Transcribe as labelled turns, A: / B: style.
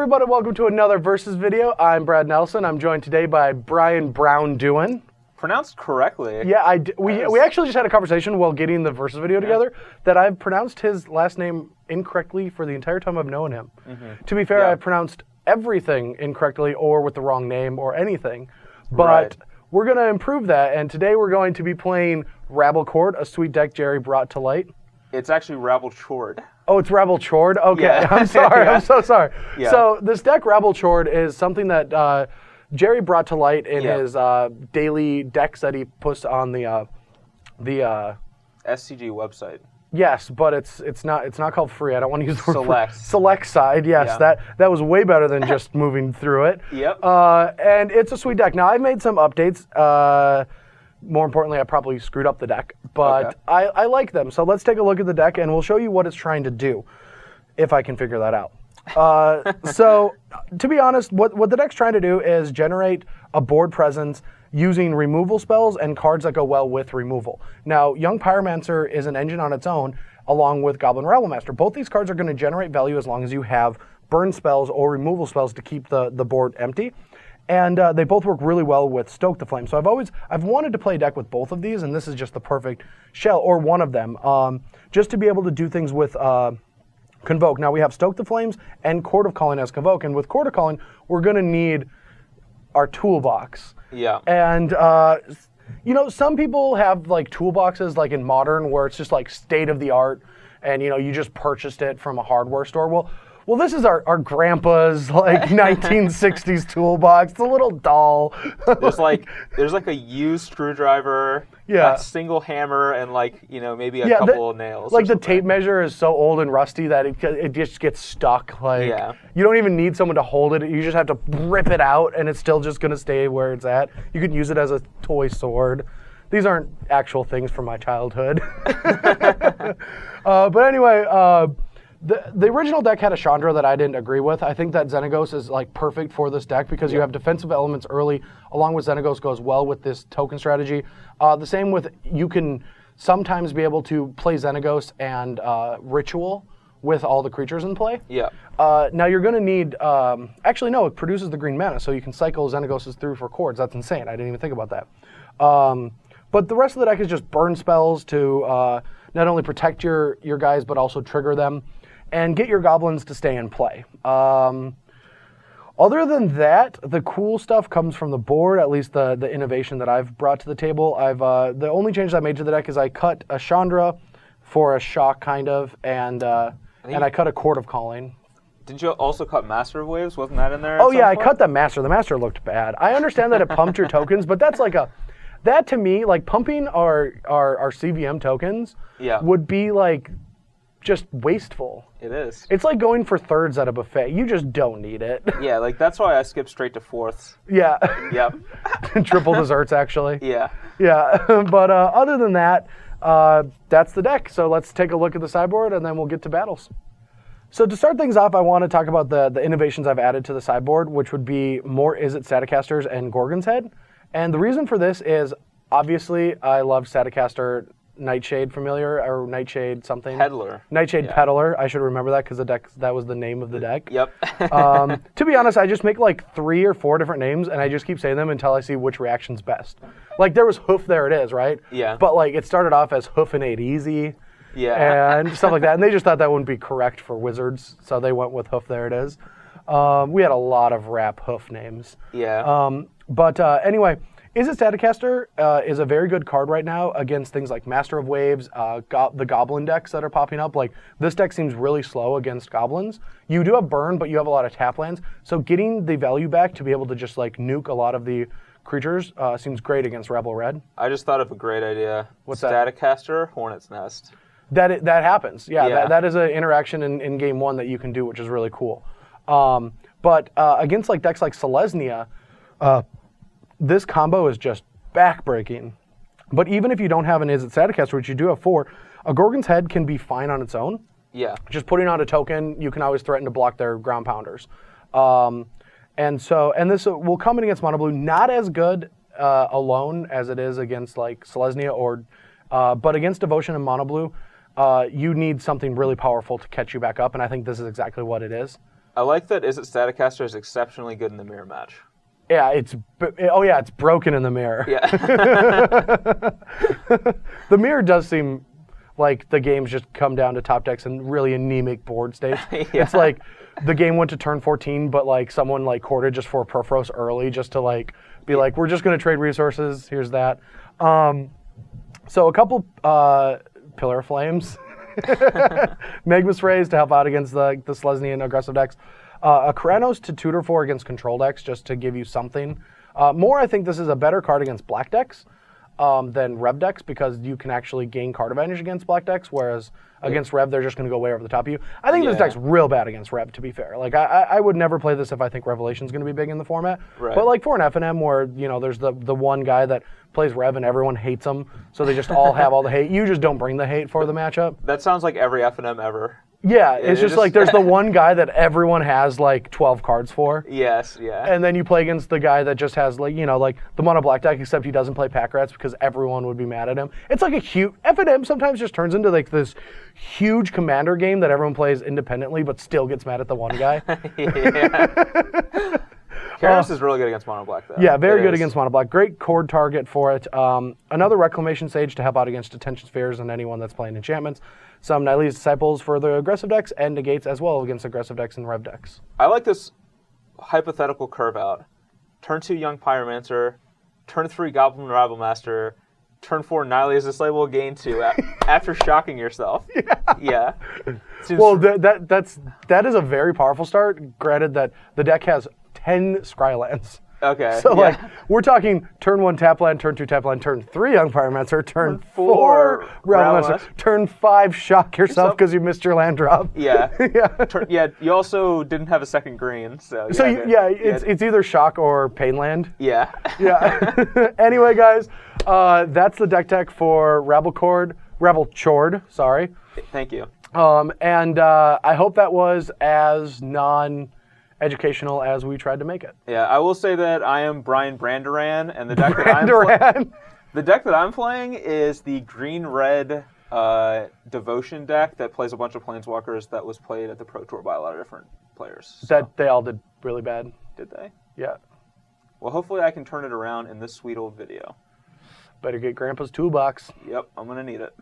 A: everybody, welcome to another Versus video. I'm Brad Nelson. I'm joined today by Brian Brown-Duin.
B: Pronounced correctly.
A: Yeah, we actually just had a conversation while getting the Versus video together that I've pronounced his last name incorrectly for the entire time I've known him. To be fair, I've pronounced everything incorrectly or with the wrong name or anything. But we're going to improve that, and today we're going to be playing Rabble Court, a sweet deck Jerry brought to light.
B: It's actually Rabble Chord.
A: Oh, it's Rabble Chord? Okay, yeah. I'm sorry. I'm so sorry. Yeah. So this deck, Rabble Chord, is something that Jerry brought to light in his daily decks that he puts on the
B: SCG website.
A: Yes, but it's not called free. I don't want to use the word
B: select
A: side. Yes, that was way better than just moving through it.
B: Yep.
A: And it's a sweet deck. Now I've made some updates. More importantly, I probably screwed up the deck, but I like them. So let's take a look at the deck, and we'll show you what it's trying to do, if I can figure that out. So, to be honest, what the deck's trying to do is generate a board presence using removal spells and cards that go well with removal. Now, Young Pyromancer is an engine on its own, along with Goblin Rabblemaster. Both these cards are going to generate value as long as you have burn spells or removal spells to keep the board empty. And they both work really well with Stoke the Flame. So I've wanted to play a deck with both of these, and this is just the perfect shell, or one of them, just to be able to do things with Convoke. Now we have Stoke the Flames and Court of Calling as Convoke, and with Court of Calling, we're going to need our toolbox.
B: Yeah.
A: And you know, some people have like toolboxes like in Modern where it's just like state of the art, and you know, you just purchased it from a hardware store. Well, this is our grandpa's like 1960s toolbox. It's a little dull.
B: There's like a used screwdriver, a single hammer, and like, you know, maybe a couple of nails.
A: Like the tape measure is so old and rusty that it just gets stuck. Like you don't even need someone to hold it. You just have to rip it out, and it's still just gonna stay where it's at. You could use it as a toy sword. These aren't actual things from my childhood. But anyway. The original deck had a Chandra that I didn't agree with. I think that Xenagos is like perfect for this deck because you have defensive elements early, along with Xenagos goes well with this token strategy. The same with, you can sometimes be able to play Xenagos and Ritual with all the creatures in play.
B: Yeah.
A: Now you're going to need, actually no, it produces the green mana, so you can cycle Xenagos through for cords. That's insane. I didn't even think about that. But the rest of the deck is just burn spells to not only protect your guys, but also trigger them and get your goblins to stay in play. Other than that, the cool stuff comes from the board, at least the innovation that I've brought to the table. The only changes I made to the deck is I cut a Chandra for a shock, kind of, and I cut a Court of Calling.
B: Didn't you also cut Master of Waves? Wasn't that in there?
A: Oh yeah, I cut the Master. The Master looked bad. I understand that it pumped your tokens, but that's like that to me, like pumping our CVM tokens would be like just wasteful.
B: It is.
A: It's like going for thirds at a buffet. You just don't need it.
B: Yeah, like that's why I skip straight to fourths.
A: Yeah.
B: Yep.
A: Triple desserts, actually.
B: Yeah.
A: Yeah. But other than that, that's the deck. So let's take a look at the sideboard, and then we'll get to battles. So to start things off, I want to talk about the innovations I've added to the sideboard, which would be more Izzet Staticasters and Gorgon's Head. And the reason for this is, obviously, I love Staticaster Nightshade Familiar, or Nightshade something.
B: Peddler.
A: Nightshade Peddler. I should remember that because that was the name of the deck.
B: Yep.
A: To be honest, I just make like 3 or 4 different names, and I just keep saying them until I see which reaction's best. Like there was Hoof, there it is, right?
B: Yeah.
A: But like it started off as Hoofinate Easy.
B: Yeah.
A: And stuff like that. And they just thought that wouldn't be correct for Wizards, so they went with Hoof, there it is. We had a lot of rap Hoof names.
B: Yeah.
A: But anyway, Izzet Staticaster is a very good card right now against things like Master of Waves, the Goblin decks that are popping up. Like, this deck seems really slow against Goblins. You do have burn, but you have a lot of tap lands. So getting the value back to be able to just, like, nuke a lot of the creatures seems great against Rebel Red.
B: I just thought of a great idea.
A: What's that?
B: Staticaster, Hornet's Nest.
A: That happens. Yeah. That is an interaction in Game 1 that you can do, which is really cool. But against, like, decks like Selesnya, this combo is just backbreaking. But even if you don't have an Izzet Staticaster, which you do have 4, a Gorgon's Head can be fine on its own.
B: Yeah.
A: Just putting out a token, you can always threaten to block their ground pounders. And this will come in against Mono Blue, not as good alone as it is against like Selesnya but against Devotion and Mono Blue, you need something really powerful to catch you back up, and I think this is exactly what it is.
B: I like that Is It Staticaster is exceptionally good in the mirror match.
A: Yeah, it's broken in the mirror.
B: Yeah.
A: The mirror does seem like the games just come down to top decks and really anemic board states.
B: Yeah.
A: It's like the game went to turn 14, but like someone like courted just for Perforos early just to like be like, we're just going to trade resources. Here's that. So a couple Pillar of Flames. Magma's Phrase to help out against the Selesnyan aggressive decks. A Kranos to tutor for against control decks just to give you something. More, I think this is a better card against black decks than Rev decks because you can actually gain card advantage against black decks, whereas against Rev, they're just going to go way over the top of you. I think this deck's real bad against Rev, to be fair. Like, I would never play this if I think Revelation's going to be big in the format.
B: Right.
A: But like for an FNM where, you know, there's the one guy that plays Rev and everyone hates him, so they just all have all the hate. You just don't bring the hate for the matchup.
B: That sounds like every FNM ever.
A: Yeah, it's just like there's the one guy that everyone has like 12 cards for.
B: Yes, yeah.
A: And then you play against the guy that just has like, you know, like the mono black deck, except he doesn't play pack rats because everyone would be mad at him. It's like a huge FNM sometimes just turns into like this huge commander game that everyone plays independently but still gets mad at the one guy.
B: Yeah. Kranos is really good against mono black, though.
A: Yeah, very good against mono black. Great chord target for it. Another Reclamation Sage to help out against Detention Spheres and anyone that's playing enchantments. Some Nylea's Disciples for the aggressive decks and negates as well against aggressive decks and Rev decks.
B: I like this hypothetical curve out. Turn 2 Young Pyromancer, turn 3 Goblin Rival Master, turn 4 Nylea's Disciple, gain 2 after shocking yourself. Yeah.
A: Well, that is a very powerful start. Granted that the deck has 10 Scrylands.
B: Okay.
A: So like we're talking turn 1 tap land, turn 2 tap land, turn 3 Young Pyromancer, turn 4 Rival Master, turn 5 shock yourself because you missed your land drop.
B: Yeah.
A: Yeah.
B: You also didn't have a second green, so
A: it's either shock or Painland.
B: Yeah.
A: Yeah. Anyway, guys, that's the deck tech for Rabble Chord. Sorry.
B: Thank you.
A: And I hope that was as non-educational as we tried to make it.
B: Yeah, I will say that I am Brian Brandoran, and the deck that I'm playing is the green-red Devotion deck that plays a bunch of Planeswalkers that was played at the Pro Tour by a lot of different players. So.
A: That they all did really bad.
B: Did they?
A: Yeah.
B: Well, hopefully I can turn it around in this sweet old video.
A: Better get Grandpa's toolbox.
B: Yep, I'm going to need it.